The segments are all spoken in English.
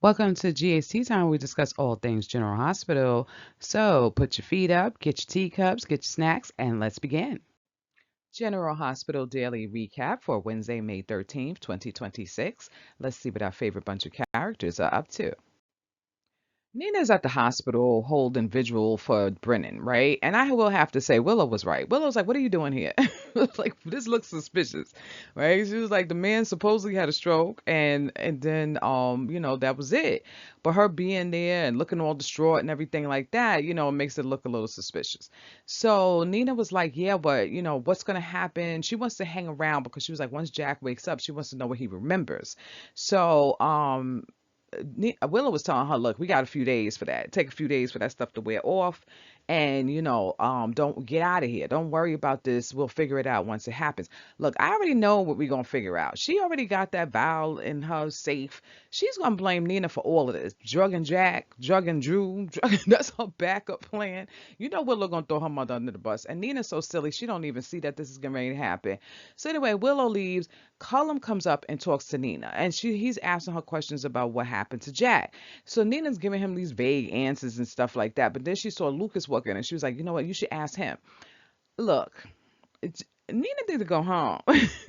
Welcome to GHT Time. We discuss all things General Hospital. So put your feet up, get your teacups, get your snacks, and let's begin. General Hospital Daily Recap for Wednesday, May 13th, 2026. Let's see what our favorite bunch of characters are up to. Nina's at the hospital holding vigil for Brennan, right? And I will have to say, Willow was right. Willow's like, "What are you doing here?" Like, this looks suspicious, right? She was like, the man supposedly had a stroke, and then that was it. But her being there and looking all distraught and everything like that, makes it look a little suspicious. So Nina was like, "Yeah, but what's gonna happen?" She wants to hang around because she was like, once Jack wakes up, she wants to know what he remembers. So Willow was telling her, look, we got a few days for that. Take a few days for that stuff to wear off. And, don't get out of here. Don't worry about this. We'll figure it out once it happens. Look, I already know what we're going to figure out. She already got that vial in her safe. She's going to blame Nina for all of this. Drugging Jack, drugging Drew. That's her backup plan. Willow going to throw her mother under the bus. And Nina's so silly, she don't even see that this is going to happen. So anyway, Willow leaves. Cullum comes up and talks to Nina, and he's asking her questions about what happened to Jack. So Nina's giving him these vague answers and stuff like that. But then she saw Lucas walking, and she was like, "You know what? You should ask him." Look, Nina need to go home.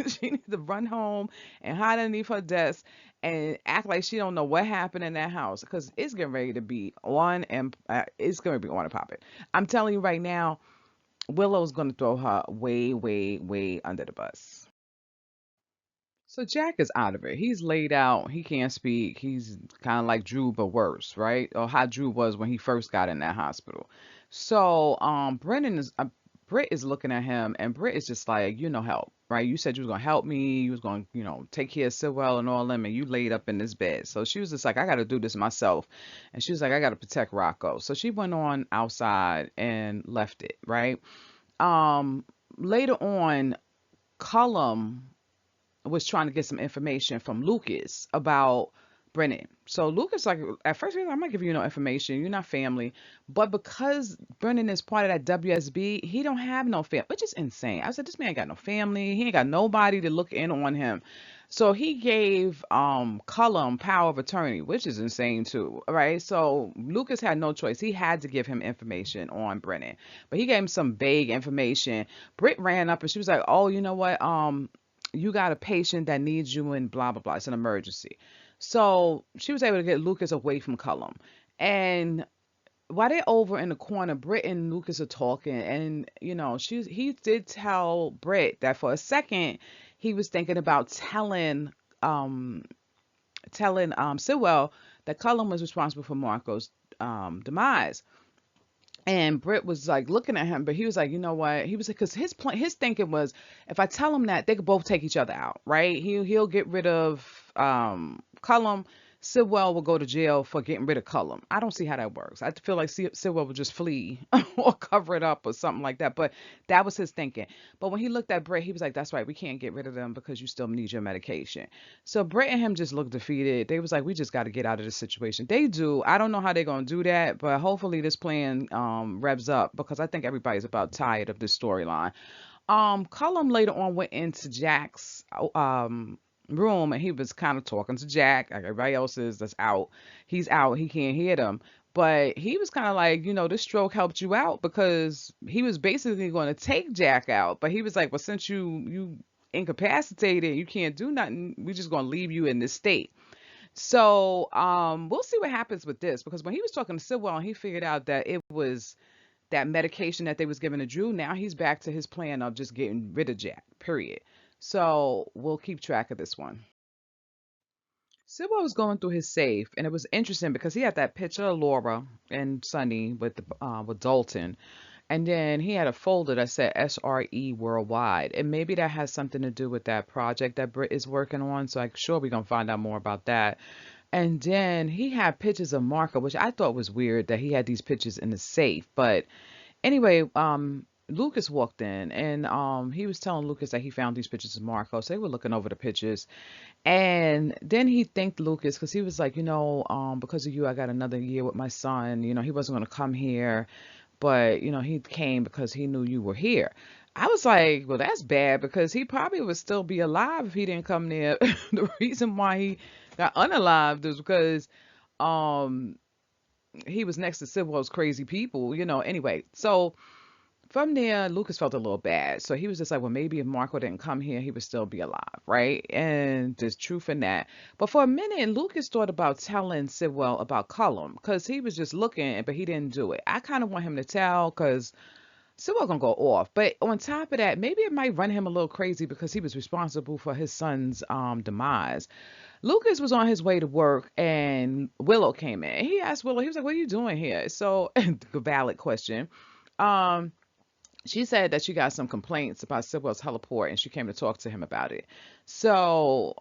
She needs to run home and hide underneath her desk and act like she don't know what happened in that house because it's getting ready to be on and it's going to be on and popping. I'm telling you right now, Willow's going to throw her way, way, way under the bus. So Jack is out of it. He's laid out. He can't speak. He's kind of like Drew, but worse, right? Or how Drew was when he first got in that hospital. So Britt is looking at him, and Britt is just like, help, right? You said you was gonna help me. You was gonna, take care of Sidwell and all them, and you laid up in this bed. So she was just like, I got to do this myself, and she was like, I got to protect Rocco. So she went on outside and left it, right? Later on, Cullum was trying to get some information from Lucas about Brennan. So Lucas, like at first, he was like, I'm not giving you no information. You're not family. But because Brennan is part of that WSB, he don't have no family, which is insane. I said, this man ain't got no family. He ain't got nobody to look in on him. So he gave Cullum power of attorney, which is insane too, right? So Lucas had no choice. He had to give him information on Brennan, but he gave him some vague information. Britt ran up and she was like, "Oh, you know what? You got a patient that needs you in blah blah blah. It's an emergency." So she was able to get Lucas away from Cullum. And while they're over in the corner, Britt and Lucas are talking, and he did tell Britt that for a second he was thinking about um telling Sidwell that Cullum was responsible for Marco's demise. And Britt was like looking at him, but he was like, you know what? He was like, because his thinking was, if I tell him that, they could both take each other out, right? He'll get rid of Cullum. Sidwell will go to jail for getting rid of Cullum. I don't see how that works. I feel like Sidwell would just flee or cover it up or something like that. But that was his thinking. But when he looked at Britt, he was like, that's right, we can't get rid of them because you still need your medication. So Britt and him just looked defeated. They was like, we just got to get out of this situation. They do. I don't know how they're gonna do that, but hopefully this plan revs up because I think everybody's about tired of this storyline. Cullum later on went into Jack's room and he was kind of talking to Jack, like everybody else is that's out. He's out, he can't hear them. But he was kind of like, this stroke helped you out because he was basically going to take Jack out. But he was like, well, since you incapacitated, you can't do nothing, we just going to leave you in this state. So we'll see what happens with this because when he was talking to Sidwell and he figured out that it was that medication that they was giving to Drew, now he's back to his plan of just getting rid of Jack, period. So we'll keep track of this one. Sidwell was going through his safe, and it was interesting because he had that picture of Laura and Sonny with Dalton, and then he had a folder that said SRE Worldwide, and maybe that has something to do with that project that Britt is working on. So I'm sure we're gonna find out more about that. And then he had pictures of Marco, which I thought was weird that he had these pictures in the safe. But anyway, Lucas walked in and he was telling Lucas that he found these pictures of Marco. So they were looking over the pictures. And then he thanked Lucas because he was like, because of you, I got another year with my son. He wasn't going to come here, but, he came because he knew you were here. I was like, well, that's bad because he probably would still be alive if he didn't come there. The reason why he got unalived is because Um, he was next to Sidwell's crazy people, Anyway, so from there, Lucas felt a little bad. So he was just like, well, maybe if Marco didn't come here, he would still be alive, right? And there's truth in that. But for a minute, Lucas thought about telling Sidwell about Cullum because he was just looking, but he didn't do it. I kind of want him to tell because Sidwell gonna go off. But on top of that, maybe it might run him a little crazy because he was responsible for his son's demise. Lucas was on his way to work and Willow came in. He asked Willow, he was like, what are you doing here? So, a valid question. Um, she said that she got some complaints about Sidwell's heliport and she came to talk to him about it. So,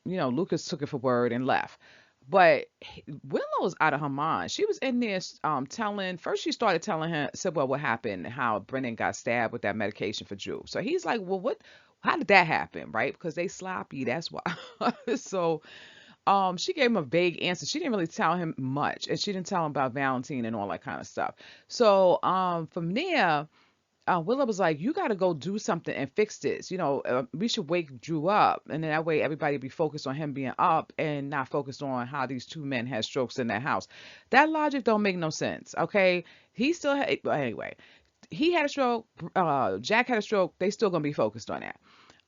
Lucas took it for word and left. But Willow's out of her mind. She was in there first she started telling him Sidwell what happened, how Brennan got stabbed with that medication for Drew. So he's like, well, how did that happen? Right? Because they sloppy, that's why. So she gave him a vague answer. She didn't really tell him much. And she didn't tell him about Valentine and all that kind of stuff. So from there, Willa was like, you got to go do something and fix this. We should wake Drew up. And then that way everybody be focused on him being up and not focused on how these two men had strokes in their house. That logic don't make no sense. Okay. He still had, but anyway, he had a stroke. Jack had a stroke. They still going to be focused on that.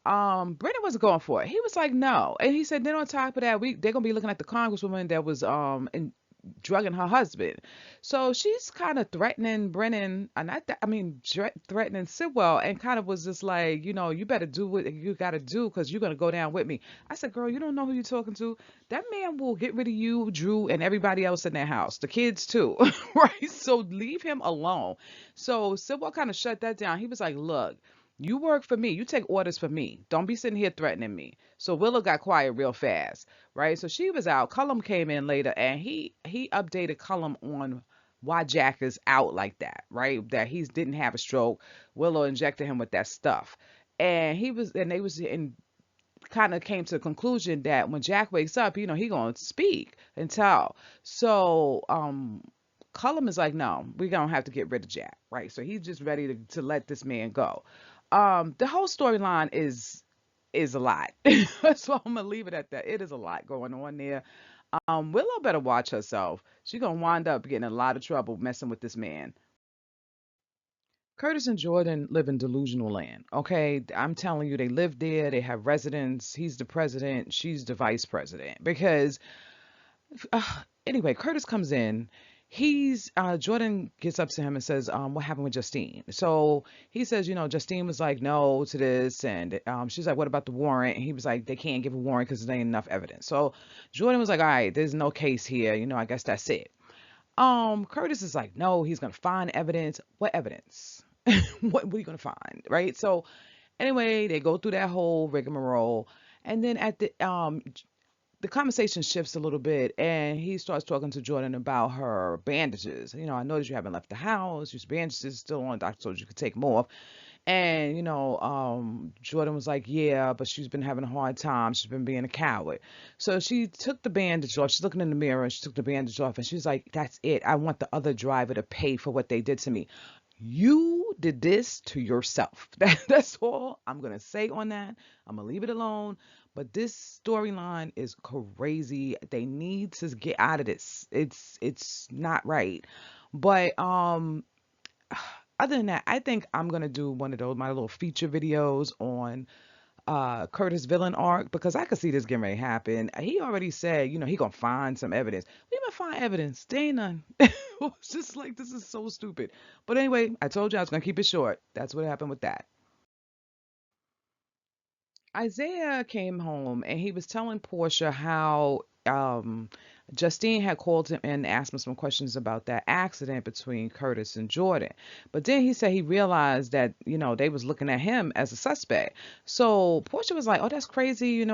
Brennan wasn't going for it. He was like, no. And he said, then on top of that, they're going to be looking at the congresswoman that was, drugging her husband. So she's kind of threatening Brennan, and threatening Sidwell, and kind of was just like, you better do what you got to do because you're going to go down with me. I said, girl, you don't know who you're talking to. That man will get rid of you, Drew, and everybody else in their house, the kids too, right? So leave him alone. So Sidwell kind of shut that down. He was like, look, you work for me. You take orders for me. Don't be sitting here threatening me. So Willow got quiet real fast, right? So she was out. Cullum came in later, and he updated Cullum on why Jack is out like that, right? That he didn't have a stroke. Willow injected him with that stuff, and they was in kind of came to the conclusion that when Jack wakes up, he gonna speak and tell. So Cullum is like, no, we're gonna have to get rid of Jack, right? So he's just ready to let this man go. The whole storyline is a lot. So I'm gonna leave it at that. It is a lot going on there. Willow better watch herself. She's gonna wind up getting in a lot of trouble messing with this man. Curtis and Jordan live in delusional land. Okay, I'm telling you, they live there. They have residence. He's the president. She's the vice president. Because anyway, Curtis comes in. Jordan gets up to him and says, what happened with Justine? So he says, Justine was like, no to this. And she's like, what about the warrant? And he was like, they can't give a warrant because there ain't enough evidence. So Jordan was like, all right, there's no case here. I guess that's it. Curtis is like, no, he's going to find evidence. What evidence? What are you going to find? Right. So anyway, they go through that whole rigmarole. And then at the conversation shifts a little bit and he starts talking to Jordan about her bandages. I noticed you haven't left the house. Your bandages still on. Doctor told you could take them off. And, Jordan was like, yeah, but she's been having a hard time. She's been being a coward. So she took the bandage off. She's looking in the mirror and she took the bandage off and she's like, that's it. I want the other driver to pay for what they did to me. You did this to yourself. That's all I'm going to say on that. I'm going to leave it alone. But this storyline is crazy. They need to get out of this. It's not right. But other than that, I think I'm gonna do one of those my little feature videos on Curtis villain arc because I could see this getting ready to happen. He already said, he gonna find some evidence. We gonna find evidence. There ain't none. It's just like this is so stupid. But anyway, I told you I was gonna keep it short. That's what happened with that. Isaiah came home and he was telling Portia how Justine had called him and asked him some questions about that accident between Curtis and Jordan. But then he said he realized that, they was looking at him as a suspect. So Portia was like, oh, that's crazy.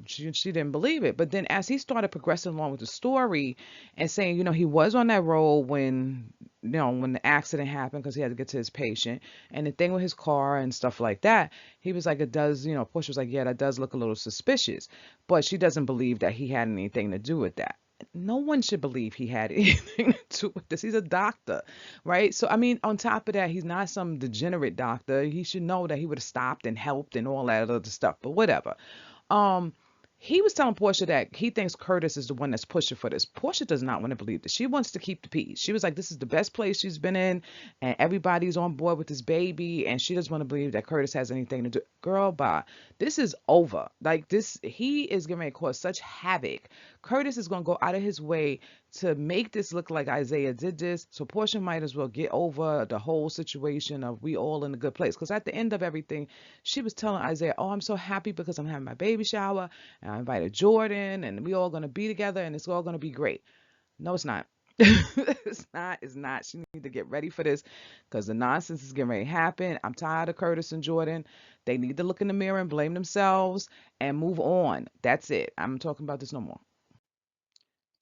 She didn't believe it. But then as he started progressing along with the story and saying, he was on that road when the accident happened because he had to get to his patient and the thing with his car and stuff like that, he was like, it does, Portia was like, yeah, that does look a little suspicious, but she doesn't believe that he had anything to do with that. No one should believe he had anything to do with this. He's a doctor, right? So, I mean, on top of that, he's not some degenerate doctor. He should know that he would have stopped and helped and all that other stuff, but whatever. Um, he was telling Portia that he thinks Curtis is the one that's pushing for this. Portia does not want to believe this. She wants to keep the peace. She was like, this is the best place she's been in, and everybody's on board with this baby, and she doesn't want to believe that Curtis has anything to do. Girl, bye. This is over. Like this, he is going to cause such havoc. Curtis is going to go out of his way to make this look like Isaiah did this. So Portia might as well get over the whole situation of we all in a good place. Because at the end of everything, she was telling Isaiah, oh, I'm so happy because I'm having my baby shower. And I invited Jordan and we all going to be together and it's all going to be great. No, it's not. It's not. It's not. She need to get ready for this because the nonsense is getting ready to happen. I'm tired of Curtis and Jordan. They need to look in the mirror and blame themselves and move on. That's it. I'm talking about this no more.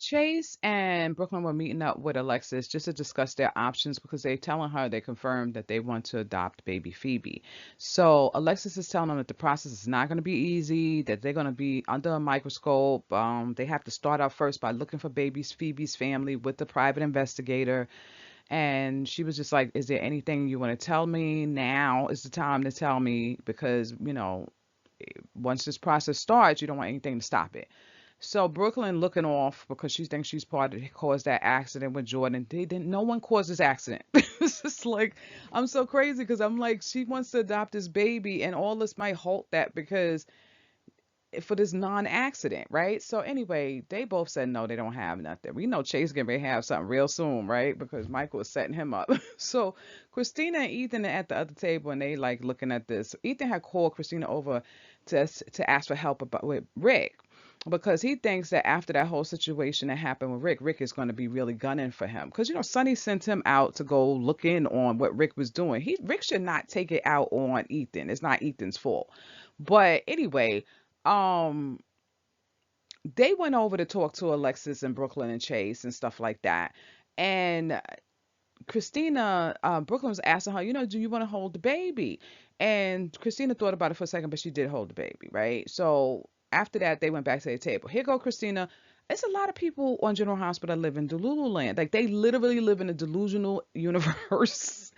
Chase and Brooklyn were meeting up with Alexis just to discuss their options because they're telling her they confirmed that they want to adopt baby Phoebe. So Alexis is telling them that the process is not going to be easy, that they're going to be under a microscope. They have to start out first by looking for baby's Phoebe's family with the private investigator. And she was just like, is there anything you want to tell me? Now is the time to tell me because, once this process starts, you don't want anything to stop it. So Brooklyn looking off because she thinks she's part of caused that accident with Jordan. They didn't. No one caused this accident. It's just like I'm so crazy because I'm like she wants to adopt this baby, and all this might halt that because for this non-accident, right? So anyway, they both said no, they don't have nothing. We know Chase gonna have something real soon, right? Because Michael is setting him up. So Christina and Ethan are at the other table, and they like looking at this. Ethan had called Christina over to ask for help about with Rick because he thinks that after that whole situation that happened with Rick, Rick is going to be really gunning for him. Because Sonny sent him out to go look in on what Rick was doing. Rick should not take it out on Ethan. It's not Ethan's fault. But anyway, um, they went over to talk to Alexis and Brooklyn and Chase and stuff like that. And Christina, Brooklyn was asking her, do you want to hold the baby? And Christina thought about it for a second, but she did hold the baby, right? So after that, they went back to the table. Here go Christina. It's a lot of people on General Hospital that live in Delulu land. Like they literally live in a delusional universe.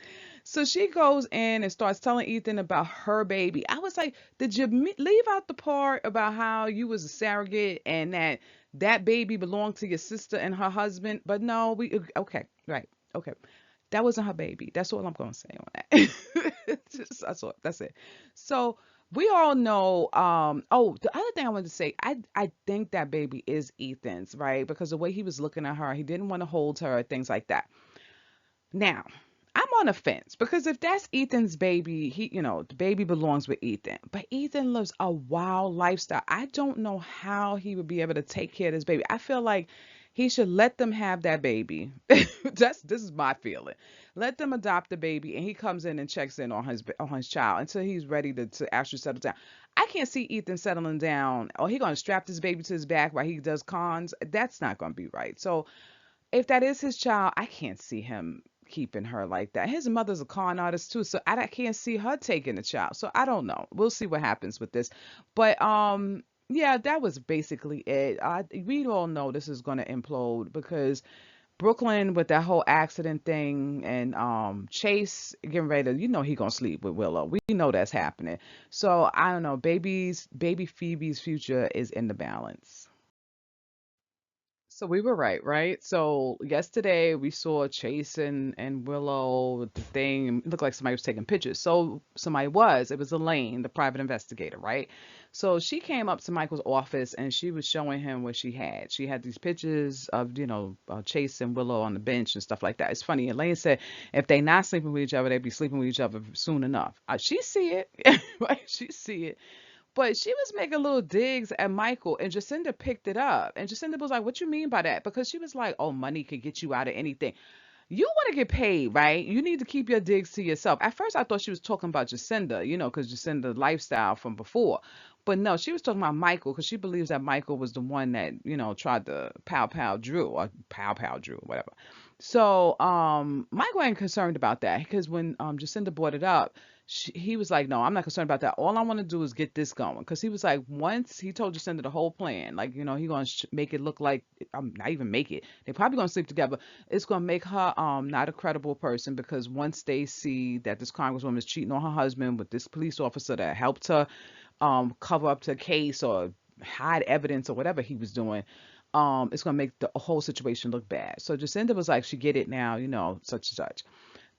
So she goes in and starts telling Ethan about her baby. I was like, did you leave out the part about how you was a surrogate and that baby belonged to your sister and her husband? But no, okay, right, okay. That wasn't her baby. That's all I'm going to say on that. That's it. So we all know. Oh, the other thing I wanted to say, I think that baby is Ethan's, right? Because the way he was looking at her, he didn't want to hold her, things like that. Now, I'm on the fence because if that's Ethan's baby, the baby belongs with Ethan. But Ethan lives a wild lifestyle. I don't know how he would be able to take care of this baby. I feel like he should let them have that baby. This is my feeling. Let them adopt the baby, and he comes in and checks in on his child until he's ready to actually settle down. I can't see Ethan settling down. Or he gonna strap this baby to his back while he does cons. That's not gonna be right. So if that is his child, I can't see him keeping her like that. His mother's a con artist too, so I can't see her taking the child. So I don't know. We'll see what happens with this. But yeah, that was basically it. We all know this is going to implode because Brooklyn with that whole accident thing and Chase getting ready to, he gonna sleep with Willow. We know that's happening. So I don't know. Baby Phoebe's future is in the balance. So we were right? So yesterday we saw Chase and Willow with the thing. It looked like somebody was taking pictures. So somebody it was Elaine, the private investigator, right? So she came up to Michael's office and she was showing him what she had. She had these pictures of, Chase and Willow on the bench and stuff like that. It's funny. Elaine said if they not sleeping with each other, they'd be sleeping with each other soon enough. She see it, right? She see it. But she was making little digs at Michael, and Jacinda picked it up. And Jacinda was like, what you mean by that? Because she was like, oh, money could get you out of anything. You want to get paid, right? You need to keep your digs to yourself. At first, I thought she was talking about Jacinda, because Jacinda's lifestyle from before. But no, she was talking about Michael because she believes that Michael was the one that, tried to pow Drew or pow Drew, whatever. So Michael ain't concerned about that because when Jacinda brought it up, he was like, no, I'm not concerned about that. All I want to do is get this going. Because he was like, once he told Jacinda the whole plan, like, he going to make it look like, not even make it. They probably going to sleep together. It's going to make her not a credible person because once they see that this congresswoman is cheating on her husband with this police officer that helped her cover up the case or hide evidence or whatever he was doing, it's gonna make the whole situation look bad. So Jacinda was like, she get it now, such and such.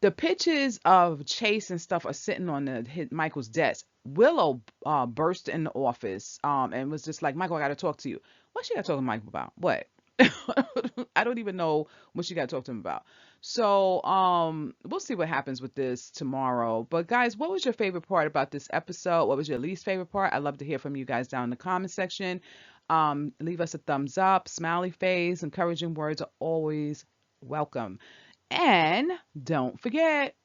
The pictures of Chase and stuff are sitting on Michael's desk. Willow burst in the office and was just like, Michael, I got to talk to you. What she got to talk to Michael about? What? I don't even know what she got to talk to him about. So we'll see what happens with this tomorrow. But guys, what was your favorite part about this episode? What was your least favorite part? I'd love to hear from you guys down in the comment section. Leave us a thumbs up, smiley face, encouraging words are always welcome. And don't forget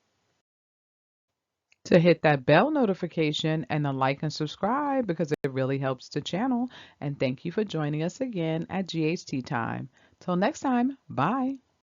to hit that bell notification and the like and subscribe because it really helps the channel. And thank you for joining us again at GHT Time. Till next time, bye.